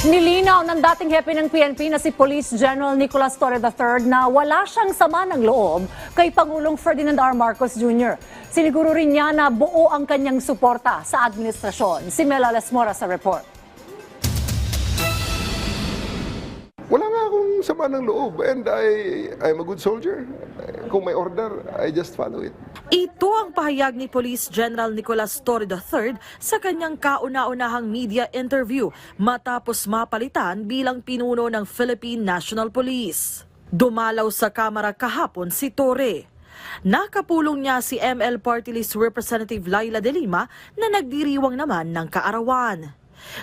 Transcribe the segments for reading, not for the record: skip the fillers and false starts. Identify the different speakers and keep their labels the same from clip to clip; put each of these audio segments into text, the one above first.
Speaker 1: Nilinaw ng dating hepe ng PNP na si Police General Nicolas Torre III na wala siyang sama ng loob kay Pangulong Ferdinand R. Marcos Jr. Siniguro rin niya na buo ang kanyang suporta sa administrasyon. Si Mela Lesmora sa report.
Speaker 2: Wala nga akong sama ng loob and I'm a good soldier. Kung may order, I just follow it.
Speaker 3: Ito ang pahayag ni Police General Nicolas Torre III sa kanyang kauna-unahang media interview matapos mapalitan bilang pinuno ng Philippine National Police. Dumalaw sa kamera kahapon si Torre. Nakapulong niya si ML Party List Representative Laila De Lima na nagdiriwang naman ng kaarawan.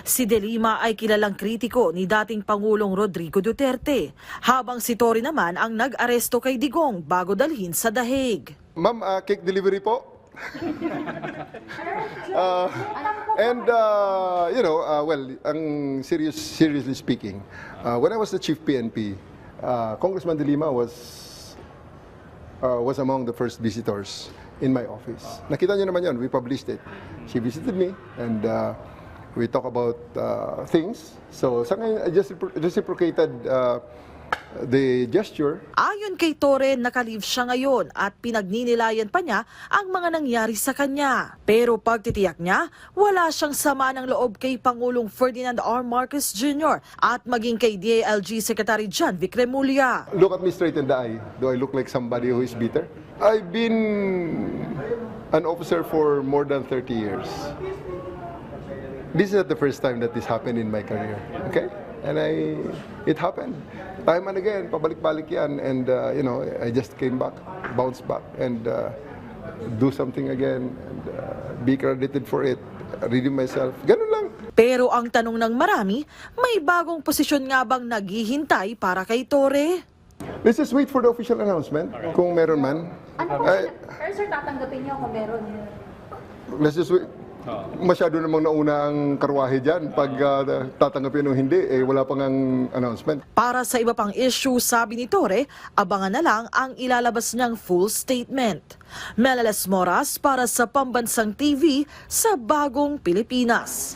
Speaker 3: Si De Lima ay kilalang kritiko ni dating Pangulong Rodrigo Duterte, habang si Torre naman ang nag-aresto kay Digong bago dalhin sa dahig.
Speaker 2: Ma'am, cake delivery po. Seriously speaking, when I was the chief PNP, Congressman De Lima was among the first visitors in my office. Nakita niyo naman yun, we published it. She visited me and we talk about things. So, sa ngayon, I just reciprocated the gesture.
Speaker 3: Ayon kay Torre, nakalive siya ngayon at pinagninilayan pa niya ang mga nangyari sa kanya. Pero pagtitiyak niya, wala siyang sama ng loob kay Pangulong Ferdinand R. Marcos Jr. at maging kay DILG Secretary John Vic Remulla.
Speaker 2: Look at me straight in the eye. Do I look like somebody who is bitter? I've been an officer for more than 30 years. This is not the first time that this happened in my career, okay? And it happened. Time and again, pabalik-balik yan. And, I just came back, bounced back, and do something again, and be credited for it, redeem myself. Ganun lang.
Speaker 3: Pero ang tanong ng marami, may bagong posisyon nga bang naghihintay para kay Torre?
Speaker 2: Let's just wait for the official announcement, kung meron man.
Speaker 1: Ano po sir, tatanggapin niyo kung meron?
Speaker 2: Let's just wait. Masyado namang nauna ang karwahe dyan. Pag tatanggapin o hindi, wala pang ang announcement.
Speaker 3: Para sa iba pang issue, sabi ni Torre, abangan na lang ang ilalabas niyang full statement. Mela Lesmoras para sa Pambansang TV sa Bagong Pilipinas.